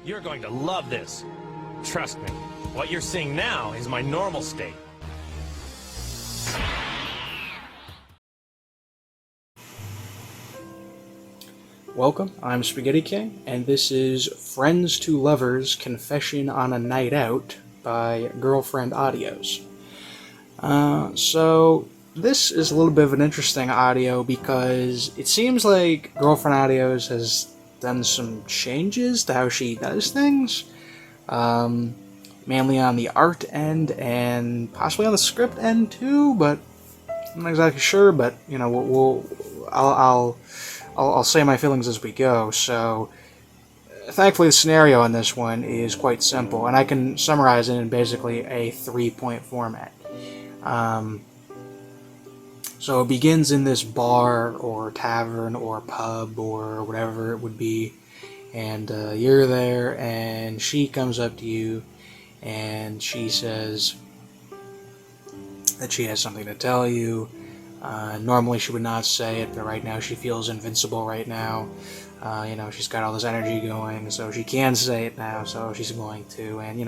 You're going to love this. Trust me, what you're seeing now is my normal state. Welcome, I'm Spaghetti King, and this is Friends to Lovers Confession on a Night Out by Girlfriend Audios. So this is a little bit of an interesting audio because it seems like Girlfriend Audios has done some changes to how she does things, mainly on the art end and possibly on the script end too, but I'm not exactly sure, but you know, I'll say my feelings as we go. So, thankfully, the scenario on this one is quite simple, and I can summarize it in basically a 3-point format. So it begins in this bar or tavern or pub or whatever it would be, and you're there, and she comes up to you, and she says that she has something to tell you. Normally she would not say it, but right now she feels invincible right now. She's got all this energy going, so she can say it now, so she's going to, and,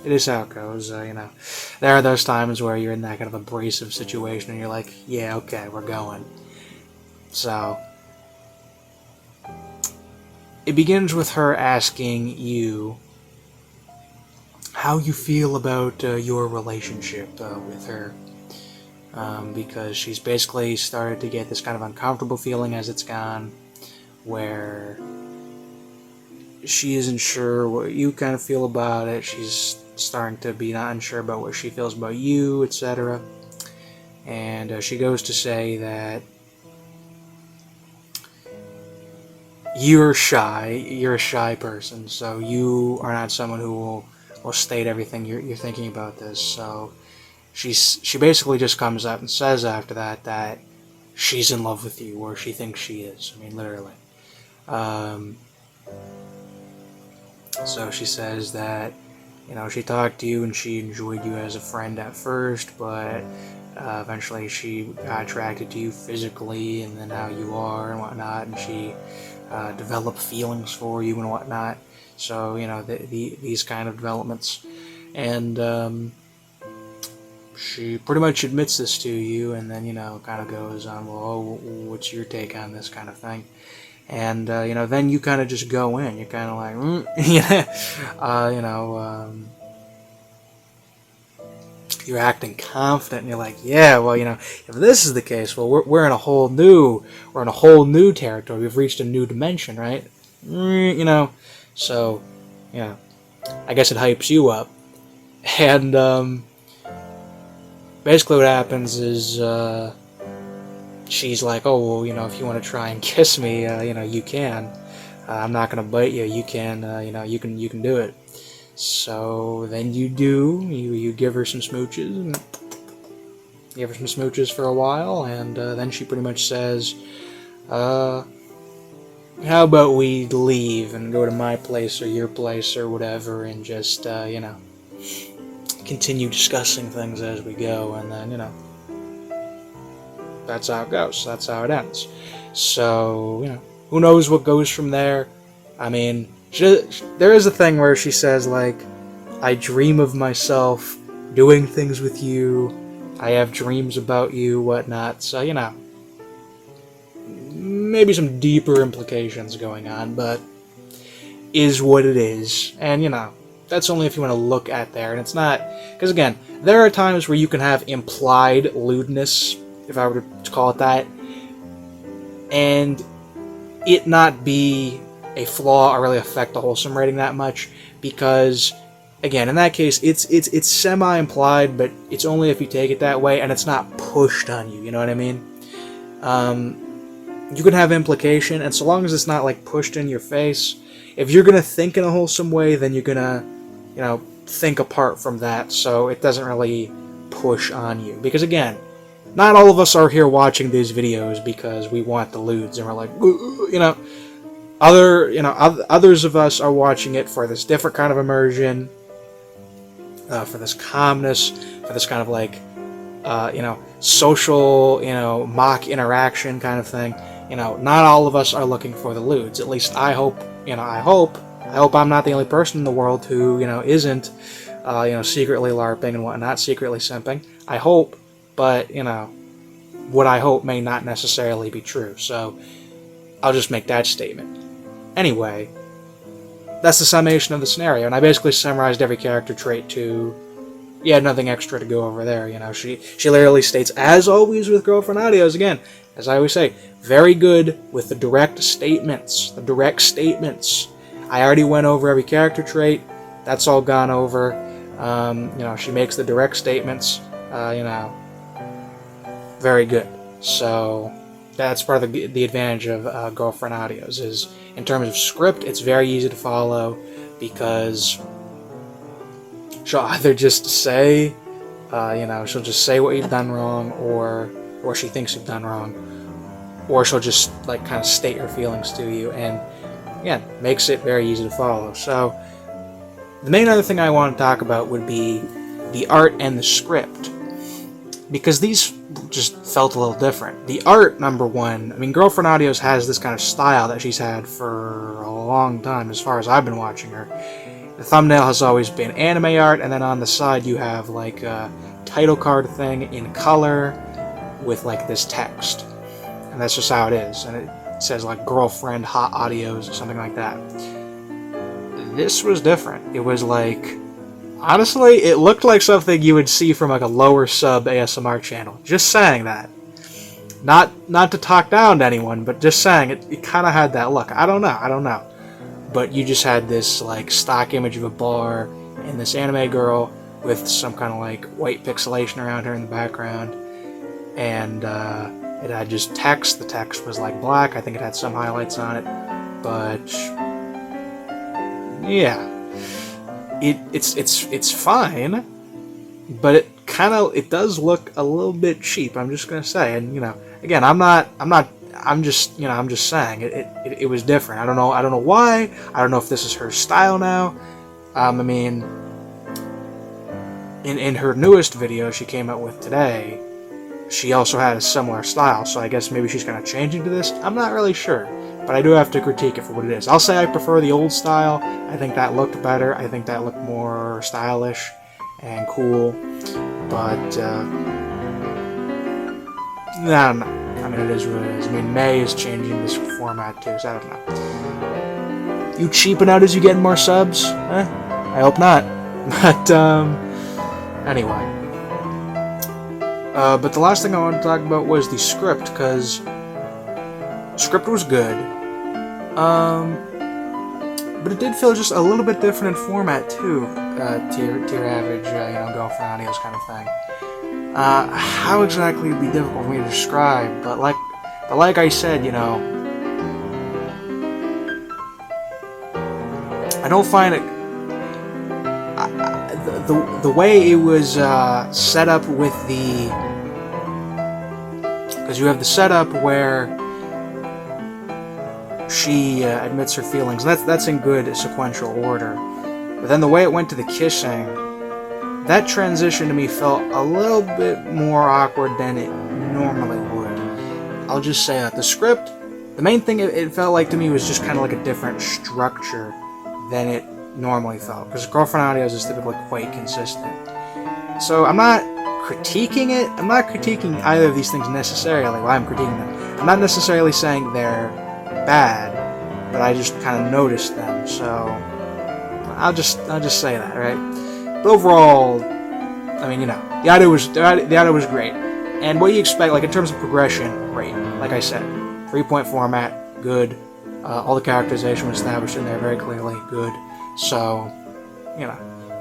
it is how it goes. There are those times where you're in that kind of abrasive situation, and you're like, yeah, okay, we're going. So, it begins with her asking you how you feel about your relationship with her. Because she's basically started to get this kind of uncomfortable feeling as it's gone, where she isn't sure what you kind of feel about it. She's starting to be not unsure about what she feels about you, etc. And she goes to say that you're a shy person, so you are not someone who will state everything you're thinking about this. So she basically just comes out and says after that she's in love with you, or she thinks she is. I mean, literally. So she says that, she talked to you and she enjoyed you as a friend at first, but eventually she got attracted to you physically and then how you are and whatnot, and she developed feelings for you and whatnot. So, these kind of developments. And she pretty much admits this to you, and then, kind of goes on, well, what's your take on this kind of thing? And, then you kind of just go in. You're kind of like, you're acting confident, and you're like, yeah, well, if this is the case, well, we're in a whole new territory. We've reached a new dimension, right? So, I guess it hypes you up. And, basically what happens is, she's like, oh, well, if you want to try and kiss me, you can. I'm not going to bite you. You can, you can do it. So then you give her some smooches, and give her some smooches for a while, and then she pretty much says, how about we leave and go to my place or your place or whatever, and just, continue discussing things as we go, and then, that's how it goes. That's how it ends. So, who knows what goes from there. I mean, there is a thing where she says, like, I dream of myself doing things with you. I have dreams about you, whatnot. So, maybe some deeper implications going on, but is what it is. And, that's only if you want to look at there. And it's not, because again, there are times where you can have implied lewdness, if I were to call it that, and it not be a flaw or really affect the wholesome rating that much, because, again, in that case, it's semi-implied, but it's only if you take it that way, and it's not pushed on you, you know what I mean? You can have implication, and so long as it's not, like, pushed in your face, if you're gonna think in a wholesome way, then you're gonna, think apart from that, so it doesn't really push on you. Because, again, not all of us are here watching these videos because we want the lewds, and we're like, others of us are watching it for this different kind of immersion, for this calmness, for this kind of like, social, mock interaction kind of thing. Not all of us are looking for the lewds. At least I hope I hope I'm not the only person in the world who, isn't, secretly LARPing and whatnot, secretly simping. I hope, but, what I hope may not necessarily be true. So, I'll just make that statement. Anyway, that's the summation of the scenario, and I basically summarized every character trait too. Yeah, nothing extra to go over there. She literally states, as always with Girlfriend Audios, again, as I always say, very good with the direct statements. The direct statements. I already went over every character trait. That's all gone over. She makes the direct statements. Very good. So that's part of the advantage of Girlfriend Audios, is in terms of script, it's very easy to follow because she'll either just say, she'll just say what you've done wrong, or she thinks you've done wrong, or she'll just kind of state her feelings to you, and again, makes it very easy to follow. So the main other thing I want to talk about would be the art and the script, because these just felt a little different. The art, number one, Girlfriend Audios has this kind of style that she's had for a long time, as far as I've been watching her. The thumbnail has always been anime art, and then on the side you have a title card thing in color with this text. And that's just how it is. And it says Girlfriend Hot Audios or something like that. This was different. It was honestly, it looked like something you would see from a lower sub ASMR channel. Just saying that. Not to talk down to anyone, but just saying it kind of had that look. I don't know. But you just had this stock image of a bar and this anime girl with some kind of white pixelation around her in the background, and it had just text. The text was black. I think it had some highlights on it, but yeah, it's fine, but it does look a little bit cheap. I'm just gonna say, and again, I'm just saying it was different. I don't know why. I don't know if this is her style now. In her newest video she came out with today, she also had a similar style, so I guess maybe she's kind of changing to this. I'm not really sure, but I do have to critique it for what it is. I'll say I prefer the old style. I think that looked better. I think that looked more stylish and cool, but I don't know. It is what it is. May is changing this format too, so I don't know. You cheaping out as you get more subs? I hope not. But, anyway. But the last thing I wanted to talk about was the script, because script was good. But it did feel just a little bit different in format too, to your average, Girlfriend Audios kind of thing. How exactly would be difficult for me to describe, but like I said, I don't find it. The way it was set up with because you have the setup where she admits her feelings. That's in good sequential order, but then the way it went to the kissing. That transition to me felt a little bit more awkward than it normally would. I'll just say that the script, the main thing it felt like to me was just kind of a different structure than it normally felt, because Girlfriend Audios is typically quite consistent. So I'm not critiquing it. I'm not critiquing either of these things necessarily. Well, I'm critiquing them. I'm not necessarily saying they're bad, but I just kind of noticed them. So I'll just say that, right? But overall, the audio was great, and what you expect, in terms of progression, great. Like I said, 3-point format, good. All the characterization was established in there very clearly, good. So,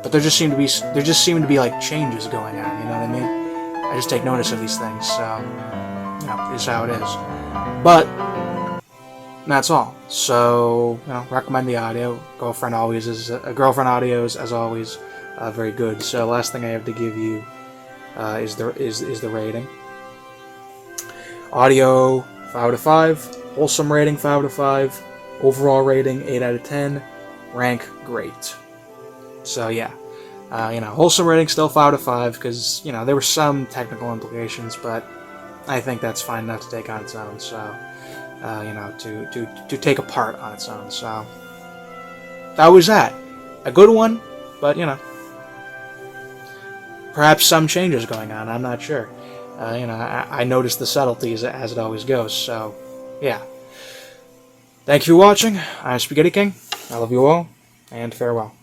but there just seemed to be changes going on. You know what I mean? I just take notice of these things. So, is how it is. But that's all. So, recommend the audio. Girlfriend Audios, as always. Very good. So last thing I have to give you is the rating. Audio 5 out of 5. Wholesome rating 5 out of 5. Overall rating 8 out of 10. Rank great. So yeah, wholesome rating still 5 out of 5 because there were some technical implications, but I think that's fine enough to take on its own. So to take apart on its own. So that was that. A good one, but you know, perhaps some changes going on. I'm not sure. You know, I noticed the subtleties as it always goes. So, yeah. Thank you for watching. I'm Spaghetti King. I love you all, and farewell.